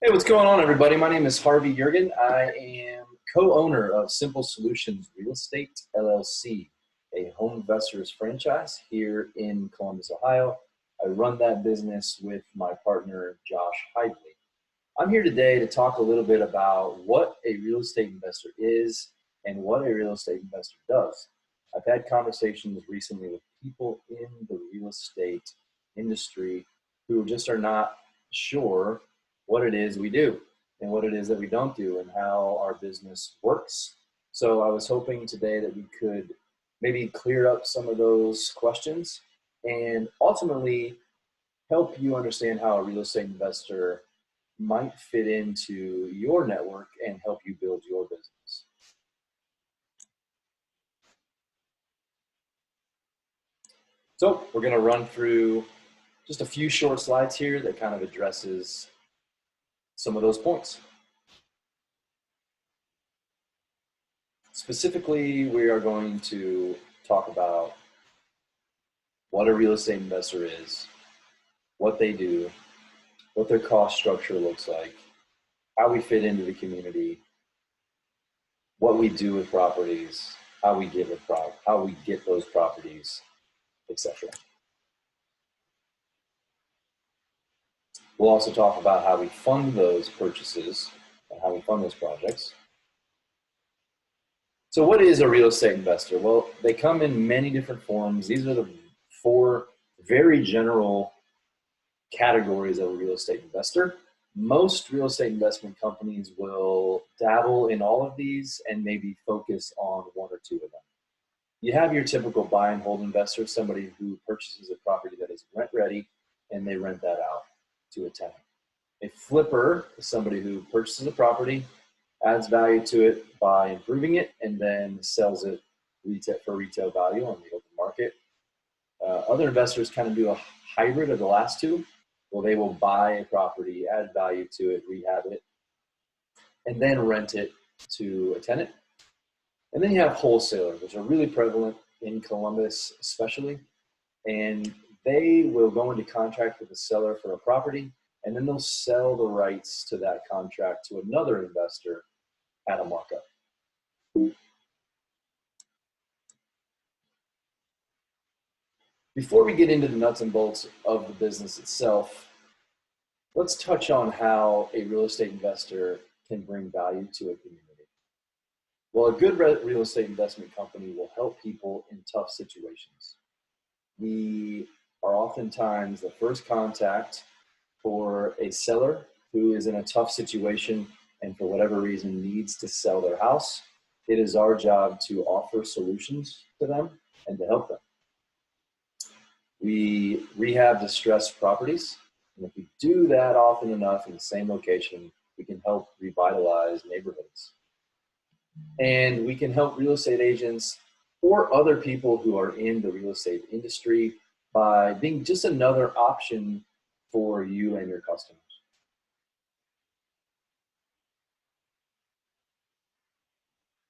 Hey, what's going on, everybody? My name is Harvey Yergin. I am co-owner of Simple Solutions Real Estate LLC, a HomeVestors franchise here in Columbus, Ohio. I run that business with my partner, Josh Hively. I'm here today to talk a little bit about what a real estate investor is and what a real estate investor does. I've had conversations recently with people in the real estate industry who just are not sure what it is we do and what it is that we don't do and how our business works. So I was hoping today that we could maybe clear up some of those questions and ultimately help you understand how a real estate investor might fit into your network and help you build your business. So we're going to run through just a few short slides here that kind of addresses some of those points. Specifically, we are going to talk about what a real estate investor is, what they do, what their cost structure looks like, how we fit into the community, what we do with properties, how we get those properties, etc. We'll also talk about how we fund those purchases and how we fund those projects. So what is a real estate investor? Well, they come in many different forms. These are the four very general categories of a real estate investor. Most real estate investment companies will dabble in all of these and maybe focus on one or two of them. You have your typical buy and hold investor, somebody who purchases a property that is rent ready and they rent that out to a tenant. A flipper is somebody who purchases a property, adds value to it by improving it, and then sells it for retail value on the open market. Other investors kind of do a hybrid of the last two. Well, they will buy a property, add value to it, rehab it, and then rent it to a tenant. And then you have wholesalers, which are really prevalent in Columbus especially. And they will go into contract with the seller for a property, and then they'll sell the rights to that contract to another investor at a markup. Before we get into the nuts and bolts of the business itself, let's touch on how a real estate investor can bring value to a community. Well, a good real estate investment company will help people in tough situations. We are oftentimes the first contact for a seller who is in a tough situation and for whatever reason needs to sell their house. It is our job to offer solutions to them and to help them. We rehab distressed properties, and if we do that often enough in the same location, we can help revitalize neighborhoods. And we can help real estate agents or other people who are in the real estate industry by being just another option for you and your customers.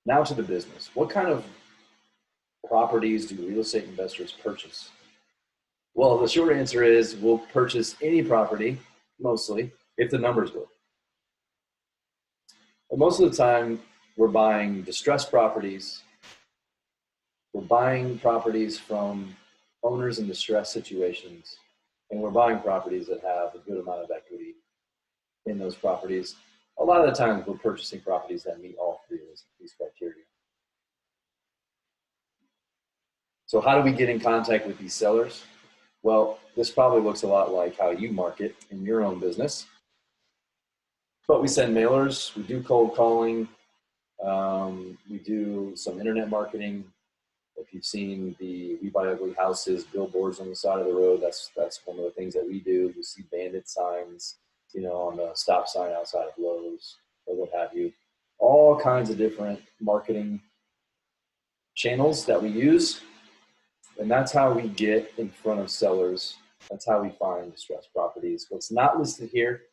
Now to the business. What kind of properties do real estate investors purchase? Well, the short answer is we'll purchase any property, mostly, if the numbers good. But most of the time, we're buying distressed properties. We're buying properties from owners in distressed situations, and we're buying properties that have a good amount of equity in those properties. A lot of the times, we're purchasing properties that meet all three of these criteria. So how do we get in contact with these sellers? Well, this probably looks a lot like how you market in your own business. But we send mailers, we do cold calling, we do some internet marketing. If you've seen the We Buy Ugly Houses billboards on the side of the road, that's one of the things that we do. You see bandit signs, on the stop sign outside of Lowe's or what have you. All kinds of different marketing channels that we use. And that's how we get in front of sellers. That's how we find distressed properties. What's not listed here,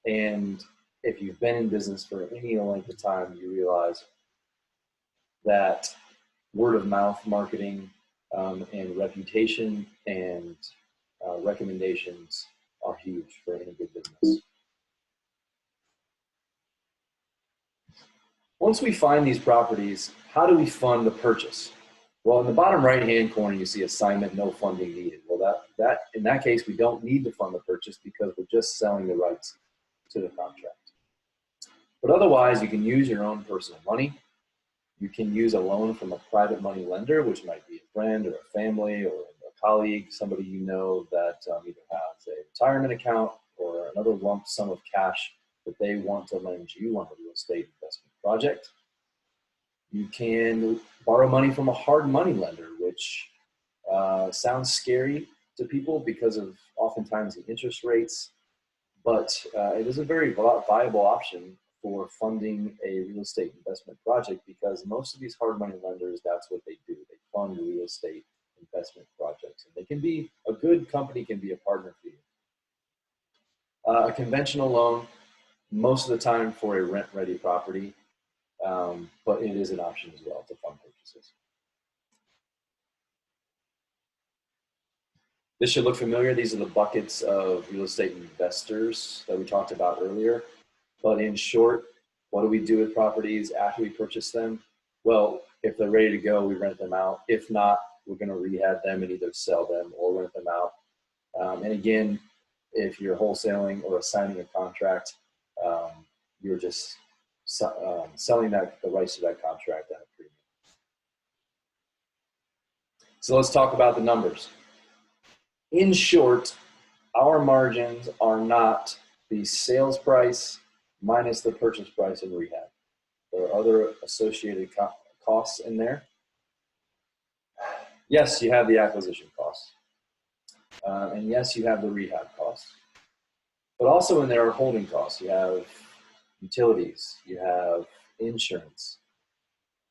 and if you've been in business for any length of time, you realize that word of mouth marketing and reputation and recommendations are huge for any good business. Once we find these properties, how do we fund the purchase? Well, in the bottom right-hand corner, you see assignment, no funding needed. Well, in that case, we don't need to fund the purchase because we're just selling the rights to the contract. But otherwise, you can use your own personal money. You can use a loan from a private money lender, which might be a friend or a family or a colleague, somebody you know that either has a retirement account or another lump sum of cash that they want to lend you on a real estate investment project. You can borrow money from a hard money lender, which sounds scary to people because of oftentimes the interest rates, but it is a very viable option for funding a real estate investment project because most of these hard money lenders, that's what they do. They fund real estate investment projects. And they can be, a good company can be a partner for you. A conventional loan, most of the time for a rent-ready property, but it is an option as well to fund purchases. This should look familiar. These are the buckets of real estate investors that we talked about earlier. But in short, what do we do with properties after we purchase them? Well, if they're ready to go, we rent them out. If not, we're going to rehab them and either sell them or rent them out. And again, if you're wholesaling or assigning a contract, you're just selling the rights to that contract at a premium. So let's talk about the numbers. In short, our margins are not the sales price minus the purchase price in rehab. There are other associated costs in there. Yes, you have the acquisition costs. And yes, you have the rehab costs. But also in there are holding costs. You have utilities, you have insurance,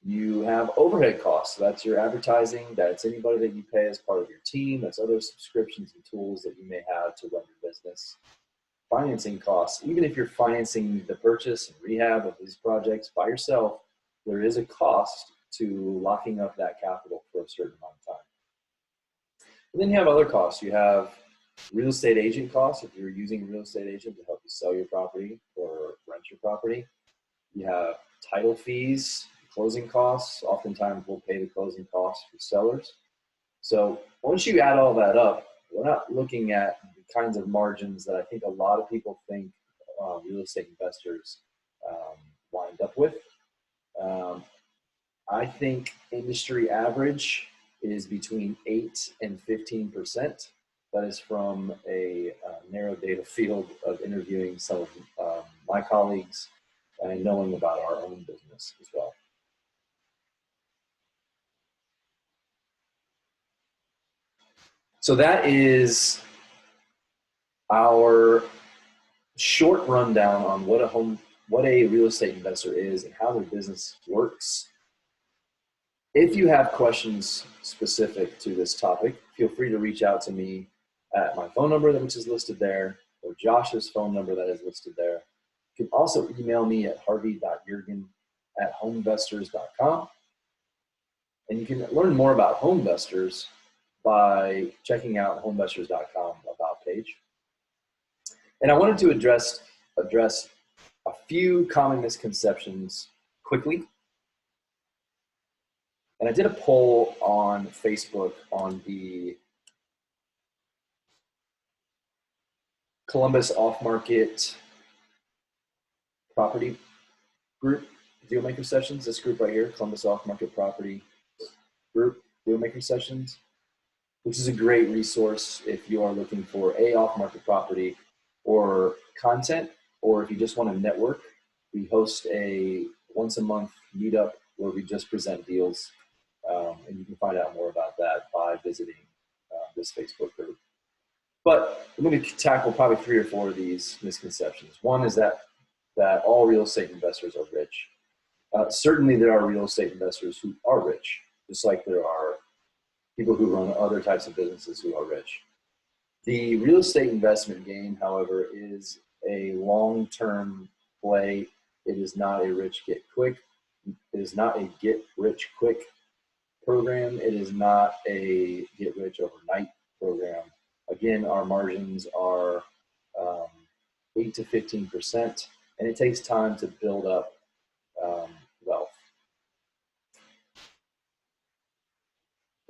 you have overhead costs. So that's your advertising, that's anybody that you pay as part of your team, that's other subscriptions and tools that you may have to run your business. Financing costs, even if you're financing the purchase and rehab of these projects by yourself, there is a cost to locking up that capital for a certain amount of time. And then you have other costs. You have real estate agent costs, if you're using a real estate agent to help you sell your property or rent your property. You have title fees, closing costs. Oftentimes we'll pay the closing costs for sellers. So once you add all that up, we're not looking at the kinds of margins that I think a lot of people think real estate investors wind up with. I think industry average is between 8 and 15%. That is from a narrow data field of interviewing some of my colleagues and knowing about our own business as well. So that is our short rundown on what a real estate investor is and how their business works. If you have questions specific to this topic, feel free to reach out to me at my phone number, which is listed there, or Josh's phone number that is listed there. You can also email me at harvey.yergin@homevestors.com. And you can learn more about HomeVestors by checking out homevestors.com about page. And I wanted to address a few common misconceptions quickly. And I did a poll on Facebook on the Columbus off-market property group, Dealmaker Sessions, this group right here, Columbus off-market property group, Dealmaker Sessions, which is a great resource if you are looking for off-market property or content, or if you just want to network. We host a once-a-month meetup where we just present deals, and you can find out more about that by visiting this Facebook group. But I'm going to tackle probably 3 or 4 of these misconceptions. One is that all real estate investors are rich. Certainly there are real estate investors who are rich, just like there are people who run other types of businesses who are rich. The real estate investment game, however, is a long-term play. It is not a get rich quick program. It is not a get rich overnight program. Again, our margins are 8 to 15%, and it takes time to build up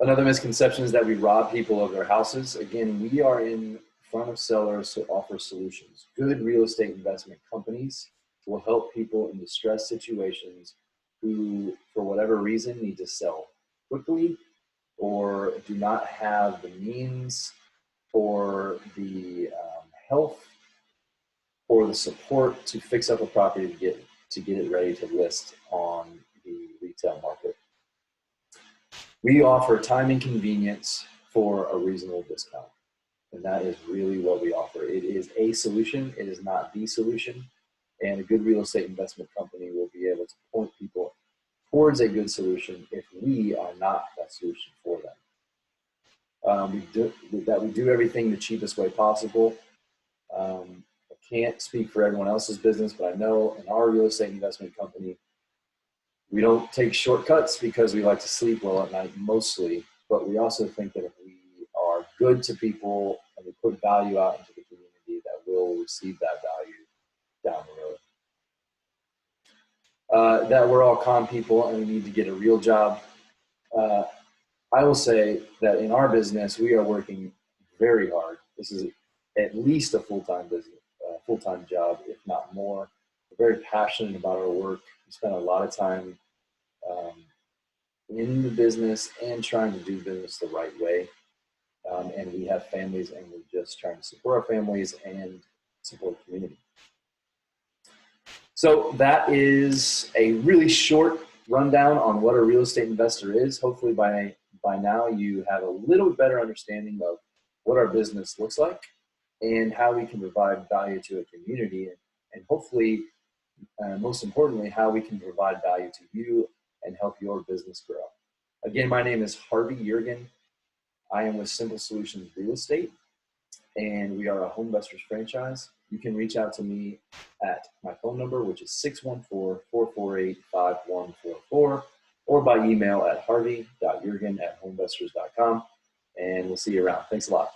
Another misconception is that we rob people of their houses. Again, we are in front of sellers to offer solutions. Good real estate investment companies will help people in distressed situations who, for whatever reason, need to sell quickly or do not have the means or the health or the support to fix up a property to get it ready to list on the retail market. We offer time and convenience for a reasonable discount. And that is really what we offer. It is a solution. It is not the solution. And a good real estate investment company will be able to point people towards a good solution if we are not that solution for them. We do everything the cheapest way possible. I can't speak for everyone else's business, but I know in our real estate investment company, we don't take shortcuts because we like to sleep well at night mostly, but we also think that if we are good to people and we put value out into the community, that we'll receive that value down the road. That we're all calm people and we need to get a real job. I will say that in our business, we are working very hard. This is at least a full-time business, full-time job, if not more. We're very passionate about our work. We spend a lot of time in the business and trying to do business the right way. And we have families and we're just trying to support our families and support the community. So that is a really short rundown on what a real estate investor is. Hopefully by now you have a little bit better understanding of what our business looks like and how we can provide value to a community, and hopefully, most importantly, how we can provide value to you and help your business grow. Again, my name is Harvey Yergin. I am with Simple Solutions Real Estate, and we are a HomeVestors franchise. You can reach out to me at my phone number, which is 614-448-5144, or by email at harvey.yergin@homevestors.com, and we'll see you around. Thanks a lot.